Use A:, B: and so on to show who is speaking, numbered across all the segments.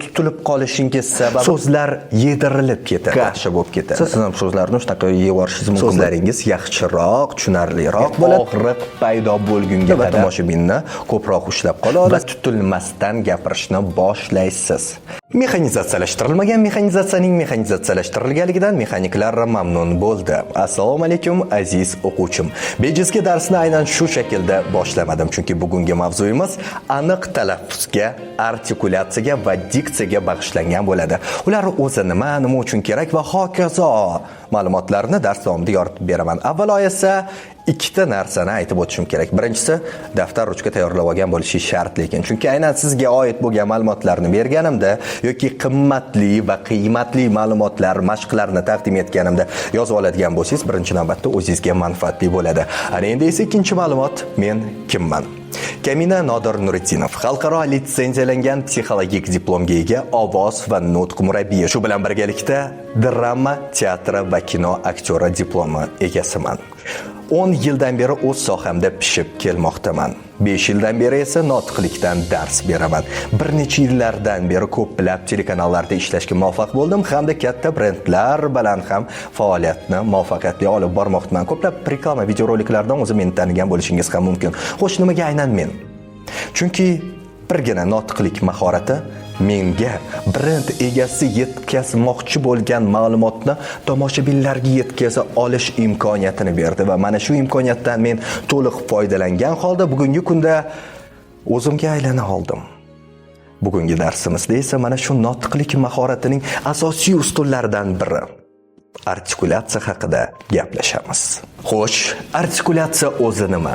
A: tutilib qolishingiz sabab so'zlar yedirilib ketadi, kasha bo'lib ketadi. Siz ham so'zlarni shunaqa yeyorishingiz mumkin. So'zlaringiz yaxshiroq, tushunarliroq bo'ladi. Og'riq paydo bo'lgunga qadar tomoshabinni ko'proq ushlab qoladi va tutilmasdan gapirishni boshlaysiz. Mexanizatsiyalashtirilmagan mexanizatsiyaning mexanizatsiyalashtirilganligidan mexaniklar mamnun bo'ldi. Assalomu alaykum aziz o'quvchim. Bejizga darsni aynan shu shaklda boshlamadim, chunki bugungi mavzuyimiz aniq talaffuzga, artikulatsiyaga va diksiyaga bag'ishlangan bo'ladi. Ular o'zi nima uchun kerak va hokazo ma'lumotlarni dars davomida yoritib beraman. Avvalo esa ikkita narsani aytib o'tishim kerak. Birinchisi, daftar ruchka tayyorlab olgan bo'lishi shart, lekin chunki aynan sizga oid bo'lgan ma'lumotlarni berganimda yoki qimmatli va qiymatli ma'lumotlar, mashqlarni taqdim etganimda yozib oladigan bo'lsangiz, birinchi navbatda o'zingizga manfaatli bo'ladi. Ana endi esa ikkinchi ma'lumot, men kimman? Kamina Nodir Nuritdinov, xalqaro litsenziyalangan psixologik diplomga ega ovoz va nutq murabbiyi. Shu bilan birgalikda drama, teatr va kino aktyori diplomi egasiman. 10 yildan beri o'z sohamda pishib kelmoqdaman. 5 yildan beri esa notiqlikdan dars beraman. Bir necha yillardan beri ko'plab telekanallarda ishlashga muvaffaq bo'ldim hamda katta brendlar bilan ham faoliyatni muvaffaqiyatli olib bormoqdaman. Ko'plab reklama videoroliklardan o'zi meni tanigan bo'lishingiz ham mumkin. Xo'sh, nimaga aynan men? Chunki birgina notiqlik mahorati menga brend egasi yetkazmoqchi bo'lgan ma'lumotni tomoshabinlarga yetkaza olish imkoniyatini berdi va mana shu imkoniyatdan men to'liq foydalangan holda bugungi kunda o'zimga aylana oldim. Bugungi darsimizda esa mana shu notiqlik mahoratining asosiy ustunlaridan biri artikulatsiya haqida gaplashamiz. Xo'sh, artikulatsiya o'zi nima?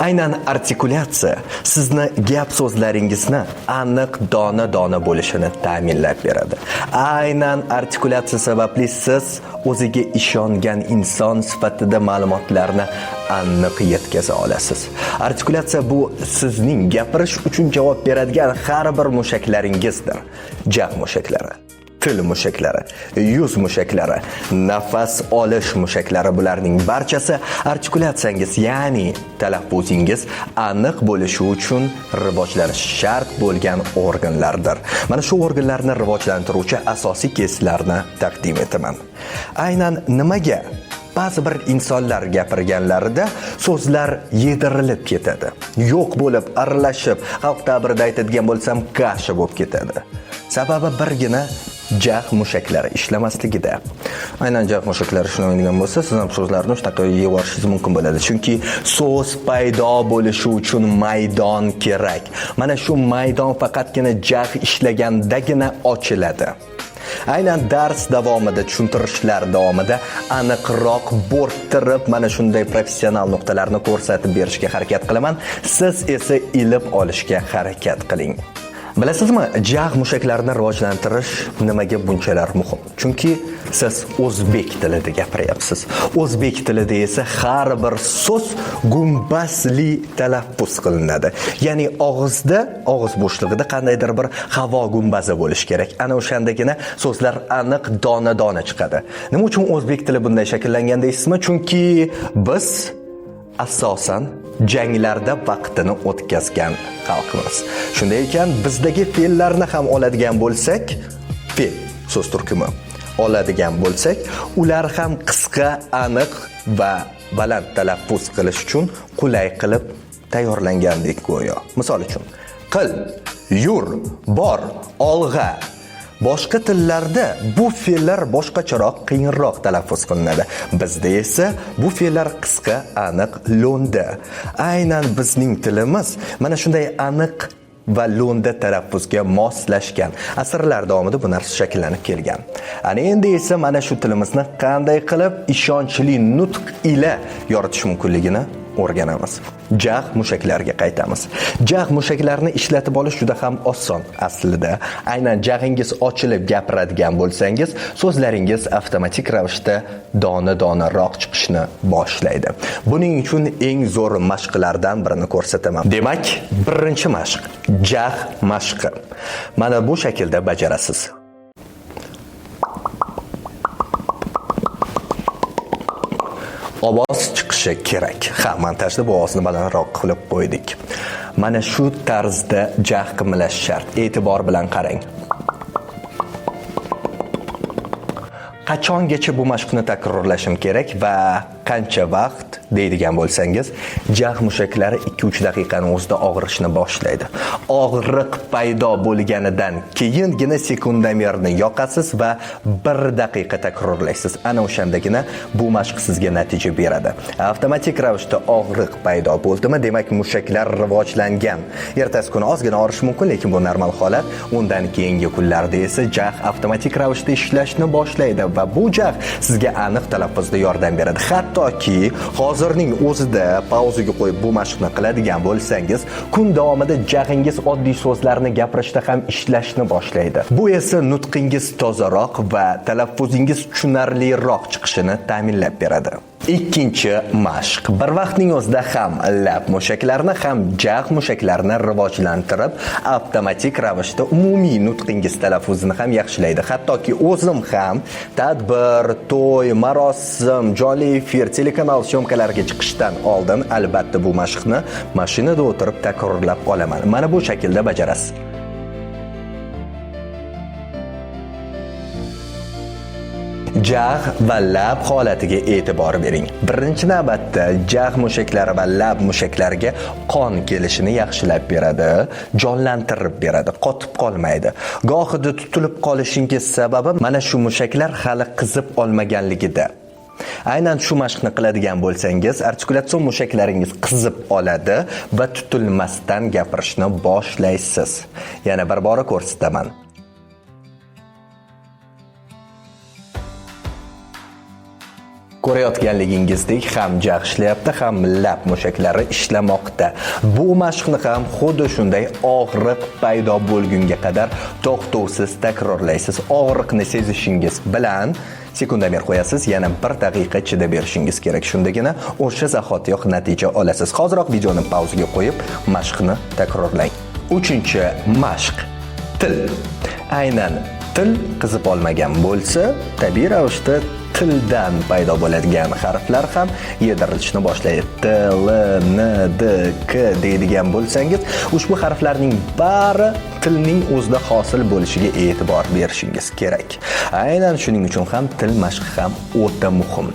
A: Aynan artikulatsiya sizni gap so'zlaringizni aniq dona-dona bo'lishini ta'minlab beradi. Aynan artikulatsiya sababli siz o'ziga ishongan inson sifatida ma'lumotlarni aniq yetkaza olasiz. Artikulatsiya bu sizning gapirish uchun javob beradigan har bir mushaklaringizdir. Jag mushaklari, til mushaklari, yuz mushaklari, nafas olish mushaklari, bularning barchasi artikulatsiyangiz, ya'ni talaffuzingiz aniq bo'lishi uchun rivojlanishi shart bo'lgan organlardir. Mana shu organlarni rivojlantiruvchi asosiy keslarni taqdim etaman. Aynan nimaga ba'zi bir insonlar gapirganlarida so'zlar yedirilib ketadi, yo'q bo'lib, aralashib, xalq ta'birida aytadigan bo'lsam, kasha bo'lib ketadi? Sababi birgina jag mushaklari ishlamasligida. Aynan jag mushaklari ishlamaydigan bo'lsa, siz ham so'zlarni shunaqa yeyorishingiz mumkin bo'ladi. Chunki so'z paydo bo'lishi uchun maydon kerak. Mana shu maydon faqatgina jag ishlagandagina ochiladi. Aynan dars davomida, tushuntirishlar davomida aniqroq bo'rttirib mana shunday professional nuqtalarni ko'rsatib berishga harakat qilaman. Siz esa ilib olishga harakat qiling. Bilasizmi, jag mushaklarini rivojlantirish nimaga bunchalar muhim? Chunki siz o'zbek tilida gapiryapsiz. O'zbek tilida esa har bir so'z gumbazli talaffuz qilinadi. Ya'ni og'izda, og'iz bo'shlig'ida qandaydir bir havo gumbazi bo'lish kerak. Ana o'shandagina so'zlar aniq dona-dona chiqadi. Nima uchun o'zbek tili bunday shakllangan deysizmi? Chunki biz asosan janglarda vaqtini o'tkazgan xalqmiz. Shunday ekan, bizdagi fe'llarni ham oladigan bo'lsak, fe'l so'z turkumi oladigan bo'lsak, ular ham qisqa, aniq va baland talaffuz qilish uchun qulay qilib tayyorlangandek go'yo. Misol uchun, qil, yur, bor, olg'a. Boshqa tillarda bu fe'llar boshqacharoq, qiyinroq talaffuz qilinadi. Bizda esa bu fe'llar qisqa, aniq, lo'nda. Aynan bizning tilimiz mana shunday aniq va lo'nda talaffuzga moslashgan. Asrlar davomida bu narsa shakllanib kelgan. Ana endi esa mana shu tilimizni qanday qilib ishonchli nutq ila yoritish mumkinligini o'rganamiz. Jag mushaklariga qaytamiz. Jag mushaklarini ishlatib olish juda ham oson aslida. Aynan jag'ingiz ochilib gapiradigan bo'lsangiz, so'zlaringiz avtomatik ravishda dona-donaroq chiqishni boshlaydi. Buning uchun eng zo'r mashqlardan birini ko'rsataman. Demak, birinchi mashq jag mashqi. Mana bu shaklda bajarasiz. Ovoz chiqishi kerak. Ha, montajda bu ovozni balandroq qilib qo'ydik. Mana shu tarzda jag qimlash shart. E'tibor bilan qarang. Qachongacha bu mashqni takrorlashim kerak va qancha vaqt deydigan bo'lsangiz, jag' mushaklari 2-3 daqiqaning o'zida og'rishni boshlaydi. Og'riq paydo bo'lganidan keyingina sekundomerni yoqasiz va 1 daqiqa takrorlaysiz. Ana o'shandagina bu mashq sizga natija beradi. Avtomatik ravishda og'riq paydo bo'ldimi, demak mushaklar rivojlangan. Ertasi kuni ozgina og'rishi mumkin, lekin bu normal holat. Undan keyingi kunlarda esa jag' avtomatik ravishda ishlashni boshlaydi va bu jag' sizga aniq talaffuzda yordam beradi. Hattoki hozirning o'zida pauzaga qo'yib bu mashqni qiladigan bo'lsangiz, kun davomida jag'ingiz oddiy so'zlarni gapirishda ham ishlashni boshlaydi. Bu esa nutqingiz tozaroq va talaffuzingiz tushunarliroq chiqishini ta'minlab beradi. Ikkinchi mashq. Bir vaqtning o'zida ham lab mushaklarini ham jag' mushaklarini rivojlantirib, avtomatik ravishda umumiy nutqingiz talaffuzini ham yaxshilaydi. Hattoki o'zim ham tadbir, to'y, marosim, jonli efir, telekanal syomkalariga chiqishdan oldin albatta bu mashqni mashinada o'tirib takrorlab olaman. Mana bu shaklda bajarasiz. Jag' va lab holatiga e'tibor bering. Birinchi navbatda jag' mushaklari va lab mushaklariga qon kelishini yaxshilab beradi, jonlantirib beradi, qotib qolmaydi. Gohida tutilib qolishingiz sababi mana shu mushaklar hali qizib olmaganligida. Aynan shu mashqni qiladigan bo'lsangiz, artikulyatsion mushaklaringiz qizib oladi va tutilmasdan gapirishni boshlaysiz. Yana bir bora ko'rsataman. Ko'rayotganligingizdek ham jag' ishlayapti, ham lab mushaklari ishlamoqda. Bu mashqni ham xuddi shunday og'riq paydo bo'lgunga qadar to'xtovsiz takrorlaysiz. Og'riqni sezishingiz bilan sekundomer qo'yasiz, yana 1 daqiqa chidab berishingiz kerak. Shundagina o'sha zahotiyoq natija olasiz. Hoziroq videoni pauzaga qo'yib, mashqni takrorlang. Uchinchi mashq. Til. Aynan til qizib olmagan bo'lsa, tabiiy ravishda tildan paydo bo'ladigan harflar ham yedirilishni boshlaydi. T, L, N, D, K deydigan bo'lsangiz, ushbu harflarning bari tilning o'zida hosil bo'lishiga e'tibor berishingiz kerak. Aynan shuning uchun ham til mashqi ham o'ta muhim.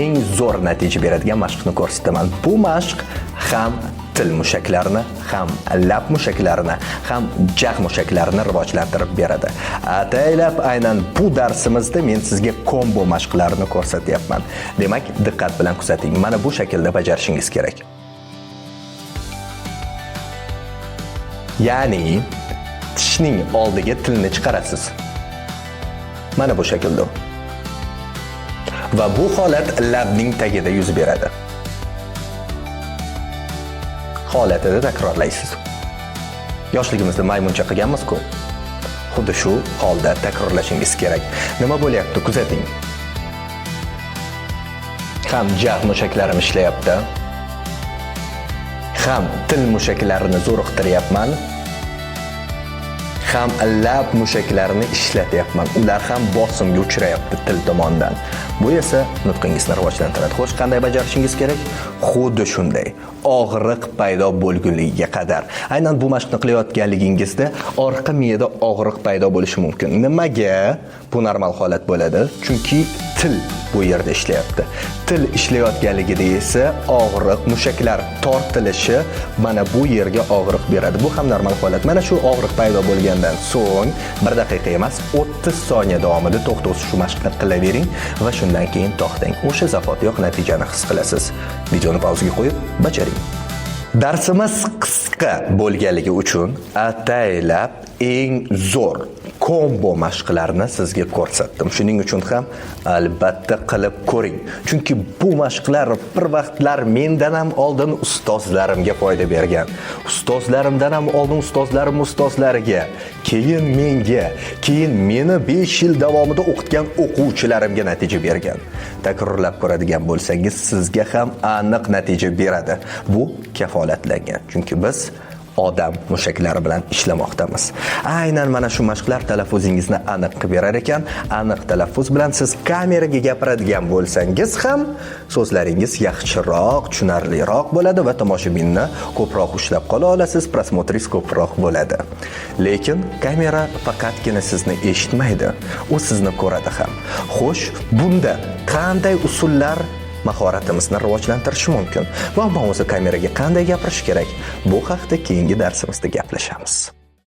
A: Eng zo'r natija beradigan mashqni ko'rsataman. Bu mashq ham til mushaklarini, ham lab mushaklarini, ham jag' mushaklarini rivojlantirib beradi. Ataylab aynan bu darsimizda men sizga kombo mashqlarini ko'rsatyapman. Demak, diqqat bilan kuzating. Mana bu shaklda bajarishingiz kerak. Ya'ni tishning oldiga tilni chiqarasiz. Mana bu shaklda. Va bu holat labning tagida yuz beradi. Holatida takrorlaysiz. Yoshligimizda maymuncha qilganmiz-ku. Xuddi shu holda takrorlashingiz kerak. Nima bo'lyapti? Kuzating. Ham jag' mushaklarim ishlayapti. Ham til mushaklarini zo'riqtiryapman. Ham lab mushaklarini ishlatyapman. Ular ham bosimga uchrayapti til tomonidan. Bu esa nutqingizni rivojlantiradi. Xo'sh, qanday bajarishingiz kerak? Xuddi shunday. Og'riq paydo bo'lgunligiga qadar. Aynan bu mashqni qilayotganligingizda orqa miyada og'riq paydo bo'lishi mumkin. Nimaga? Bu normal holat bo'ladi. Chunki til bu yerda ishlayapti. Til ishlayotganligida esa og'riq, mushaklar tortilishi mana bu yerga og'riq beradi. Bu ham normal holat. Mana shu og'riq paydo bo'lgandan so'ng 1 daqiqa emas, 30 soniya davomida to'xtovsiz shu mashqni qilavering va shundan keyin to'xtang. O'sha zahotiyoq natijani his qilasiz. Videoni pauzaga qo'yib, bajaring. Darsimiz qisqa bo'lganligi uchun ataylab eng zo'r kombo mashqlarni sizga ko'rsatdim. Shuning uchun ham albatta qilib ko'ring. Chunki bu mashqlar bir vaqtlar mendan ham oldin ustozlarimga foyda bergan. Ustozlarimdan ham oldin ustozlariga, keyin menga, keyin meni 5 yil davomida o'qitgan o'quvchilarimga natija bergan. Takrorlab ko'radigan bo'lsangiz, sizga ham aniq natija beradi. Bu kafolatlangan. Chunki biz odam mushaklari bilan ishlamoqdamiz. Aynan mana shu mashqlar talaffuzingizni aniq qilib berar ekan. Aniq talaffuz bilan siz kameraga gapiradigan bo'lsangiz ham so'zlaringiz yaxshiroq, tushunarliroq bo'ladi va tomoshabinni ko'proq ushlab qola olasiz, prosmotringiz ko'proq bo'ladi. Lekin kamera faqatgina sizni eshitmaydi, u sizni ko'radi ham. Xo'sh, bunda qanday usullar mahoratimizni rivojlantirishi mumkin? Va o'zi kameraga qanday gapirish kerak? Bu haqda keyingi darsimizda gaplashamiz.